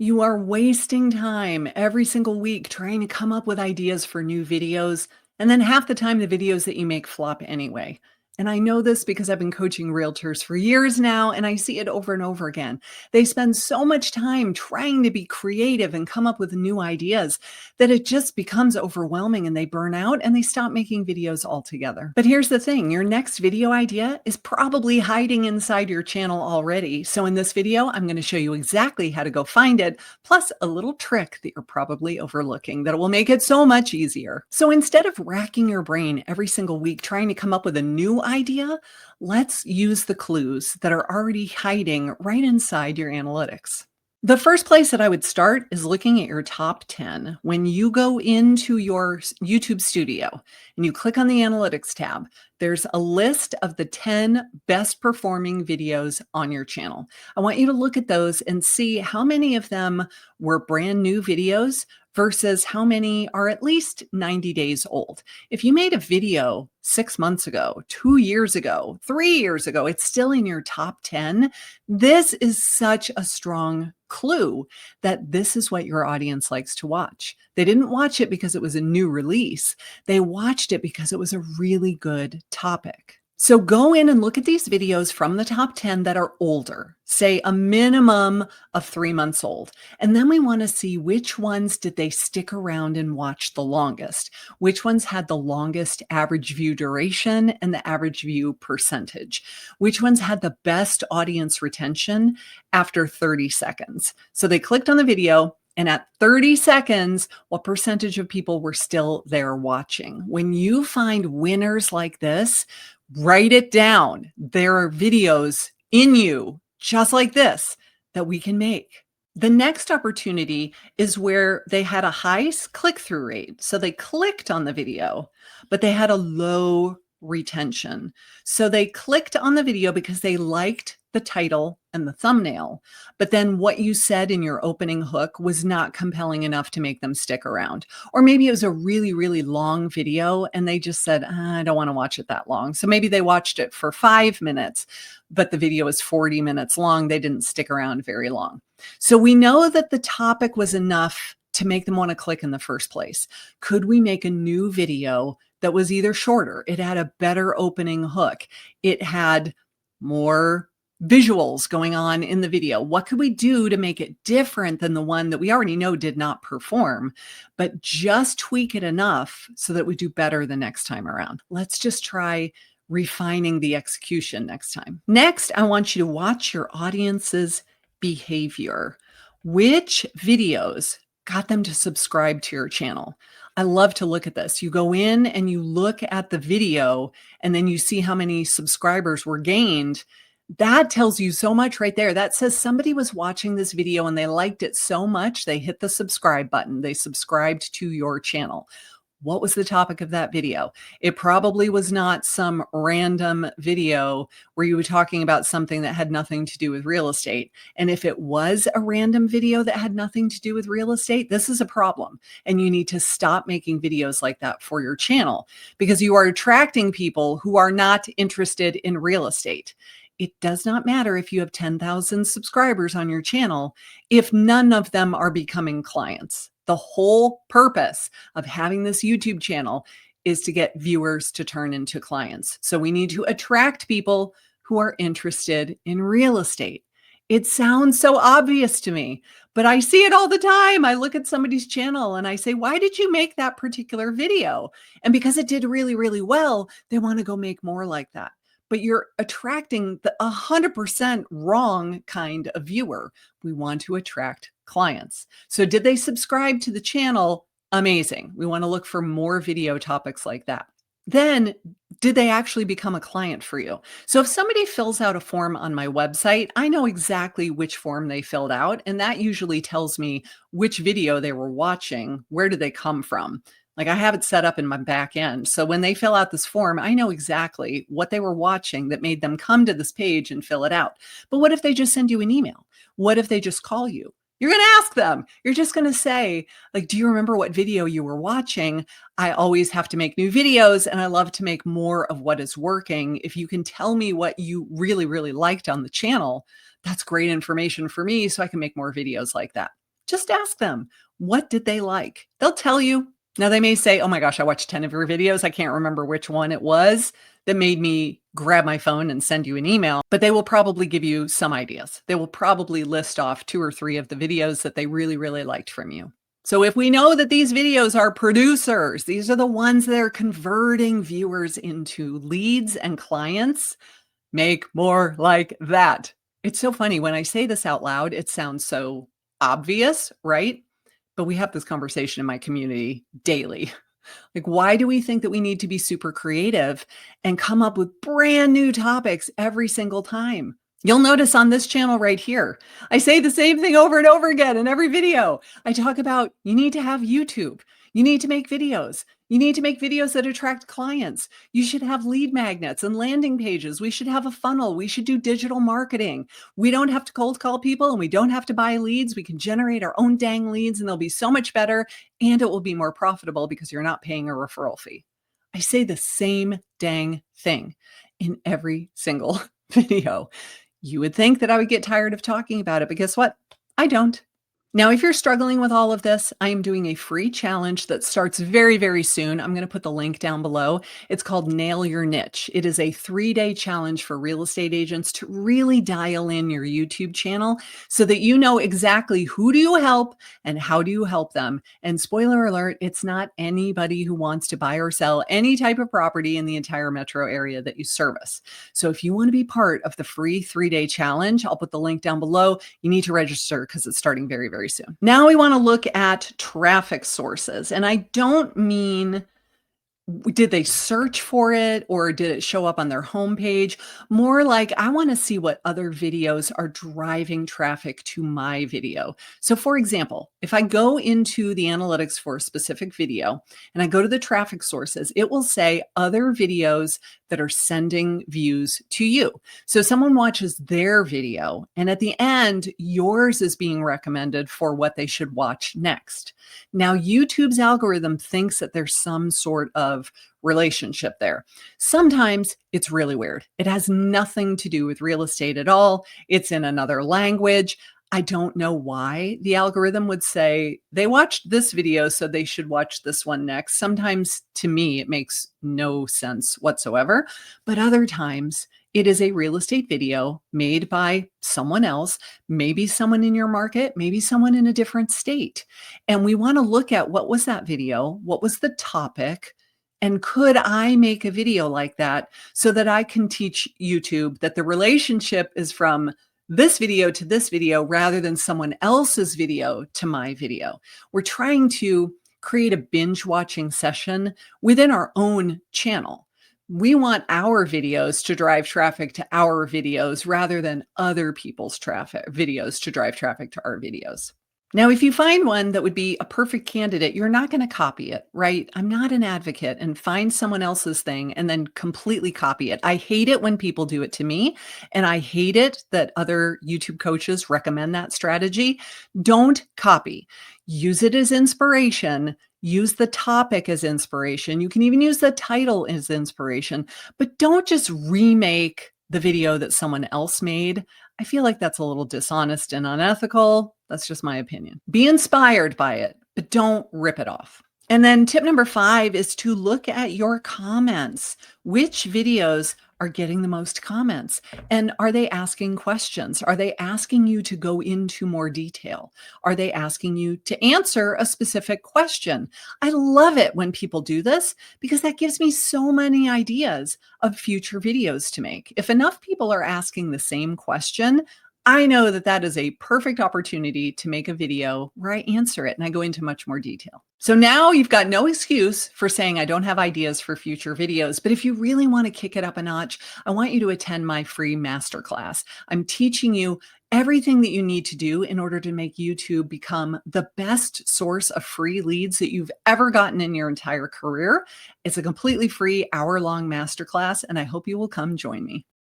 You are wasting time every single week trying to come up with ideas for new videos, and then half the time the videos that you make flop anyway. And I know this because I've been coaching realtors for years now, and I see it over and over again. They spend so much time trying to be creative and come up with new ideas that it just becomes overwhelming and they burn out and they stop making videos altogether. But here's the thing, your next video idea is probably hiding inside your channel already. So in this video, I'm going to show you exactly how to go find it, plus a little trick that you're probably overlooking that will make it so much easier. So instead of racking your brain every single week trying to come up with a new idea, let's use the clues that are already hiding right inside your analytics. The first place that I would start is looking at your top 10. When you go into your YouTube studio and you click on the analytics tab, there's a list of the 10 best performing videos on your channel. I want you to look at those and see how many of them were brand new videos versus how many are at least 90 days old. If you made a video 6 months ago, 2 years ago, 3 years ago, it's still in your top 10. This is such a strong clue that this is what your audience likes to watch. They didn't watch it because it was a new release. They watched it because it was a really good topic. So go in and look at these videos from the top 10 that are older, say a minimum of 3 months old. And then we want to see which ones did they stick around and watch the longest, which ones had the longest average view duration and the average view percentage, which ones had the best audience retention after 30 seconds. So they clicked on the video, and at 30 seconds, what percentage of people were still there watching? When you find winners like this, write it down. There are videos in you just like this that we can make. The next opportunity is where they had a high click-through rate. So they clicked on the video, but they had a low retention. So they clicked on the video because they liked the title and the thumbnail, but then what you said in your opening hook was not compelling enough to make them stick around. Or maybe it was a really, really long video and they just said, I don't want to watch it that long. So maybe they watched it for 5 minutes, but the video is 40 minutes long. They didn't stick around very long. So we know that the topic was enough to make them want to click in the first place. Could we make a new video that was either shorter? It had a better opening hook. It had more visuals going on in the video. What could we do to make it different than the one that we already know did not perform, but just tweak it enough so that we do better the next time around? Let's just try refining the execution next time. Next, I want you to watch your audience's behavior. Which videos got them to subscribe to your channel? I love to look at this. You go in and you look at the video and then you see how many subscribers were gained. That tells you so much right there. That says somebody was watching this video and they liked it so much, they hit the subscribe button. They subscribed to your channel. What was the topic of that video? It probably was not some random video where you were talking about something that had nothing to do with real estate. And if it was a random video that had nothing to do with real estate, this is a problem. And you need to stop making videos like that for your channel because you are attracting people who are not interested in real estate. It does not matter if you have 10,000 subscribers on your channel if none of them are becoming clients. The whole purpose of having this YouTube channel is to get viewers to turn into clients. So we need to attract people who are interested in real estate. It sounds so obvious to me, but I see it all the time. I look at somebody's channel and I say, why did you make that particular video? And because it did really, really well, they want to go make more like that. But you're attracting the 100% wrong kind of viewer. We want to attract clients. So did they subscribe to the channel? Amazing. We want to look for more video topics like that. Then did they actually become a client for you? So if somebody fills out a form on my website, I know exactly which form they filled out. And that usually tells me which video they were watching. Where did they come from? Like I have it set up in my back end. So when they fill out this form, I know exactly what they were watching that made them come to this page and fill it out. But what if they just send you an email? What if they just call you? You're going to ask them. You're just going to say, like, do you remember what video you were watching? I always have to make new videos and I love to make more of what is working. If you can tell me what you really, really liked on the channel, that's great information for me so I can make more videos like that. Just ask them, what did they like? They'll tell you. Now, they may say, oh my gosh, I watched 10 of your videos. I can't remember which one it was that made me grab my phone and send you an email, but they will probably give you some ideas. They will probably list off 2 or 3 of the videos that they really, really liked from you. So if we know that these videos are producers, these are the ones that are converting viewers into leads and clients, make more like that. It's so funny when I say this out loud, it sounds so obvious, right? But we have this conversation in my community daily. Like, why do we think that we need to be super creative and come up with brand new topics every single time? You'll notice on this channel right here, I say the same thing over and over again in every video. I talk about you need to have YouTube. You need to make videos. You need to make videos that attract clients. You should have lead magnets and landing pages. We should have a funnel. We should do digital marketing. We don't have to cold call people and we don't have to buy leads. We can generate our own dang leads and they'll be so much better and it will be more profitable because you're not paying a referral fee. I say the same dang thing in every single video. You would think that I would get tired of talking about it, but guess what? I don't. Now, if you're struggling with all of this, I am doing a free challenge that starts very, very soon. I'm going to put the link down below. It's called Nail Your Niche. It is a 3-day challenge for real estate agents to really dial in your YouTube channel so that you know exactly who do you help and how do you help them. And spoiler alert, it's not anybody who wants to buy or sell any type of property in the entire metro area that you service. So if you want to be part of the free 3-day challenge, I'll put the link down below. You need to register because it's starting very, very soon. Now we want to look at traffic sources. And I don't mean did they search for it or did it show up on their homepage? More like I want to see what other videos are driving traffic to my video. So for example, if I go into the analytics for a specific video and I go to the traffic sources, it will say other videos that are sending views to you. So someone watches their video and at the end, yours is being recommended for what they should watch next. Now, YouTube's algorithm thinks that there's some sort of relationship there. Sometimes it's really weird. It has nothing to do with real estate at all. It's in another language. I don't know why the algorithm would say they watched this video, so they should watch this one next. Sometimes to me, it makes no sense whatsoever, but other times it is a real estate video made by someone else, maybe someone in your market, maybe someone in a different state. And we want to look at what was that video? What was the topic? And could I make a video like that so that I can teach YouTube that the relationship is from this video to this video rather than someone else's video to my video? We're trying to create a binge watching session within our own channel. We want our videos to drive traffic to our videos rather than other people's videos to drive traffic to our videos. Now, if you find one that would be a perfect candidate, you're not going to copy it, right? I'm not an advocate and find someone else's thing and then completely copy it. I hate it when people do it to me, and I hate it that other YouTube coaches recommend that strategy. Don't copy. Use it as inspiration. Use the topic as inspiration. You can even use the title as inspiration, but don't just remake the video that someone else made. I feel like that's a little dishonest and unethical. That's just my opinion. Be inspired by it, but don't rip it off. And then tip number 5 is to look at your comments. Which videos are getting the most comments? And are they asking questions? Are they asking you to go into more detail? Are they asking you to answer a specific question? I love it when people do this because that gives me so many ideas of future videos to make. If enough people are asking the same question, I know that that is a perfect opportunity to make a video where I answer it and I go into much more detail. So now you've got no excuse for saying I don't have ideas for future videos, but if you really want to kick it up a notch, I want you to attend my free masterclass. I'm teaching you everything that you need to do in order to make YouTube become the best source of free leads that you've ever gotten in your entire career. It's a completely free hour-long masterclass, and I hope you will come join me.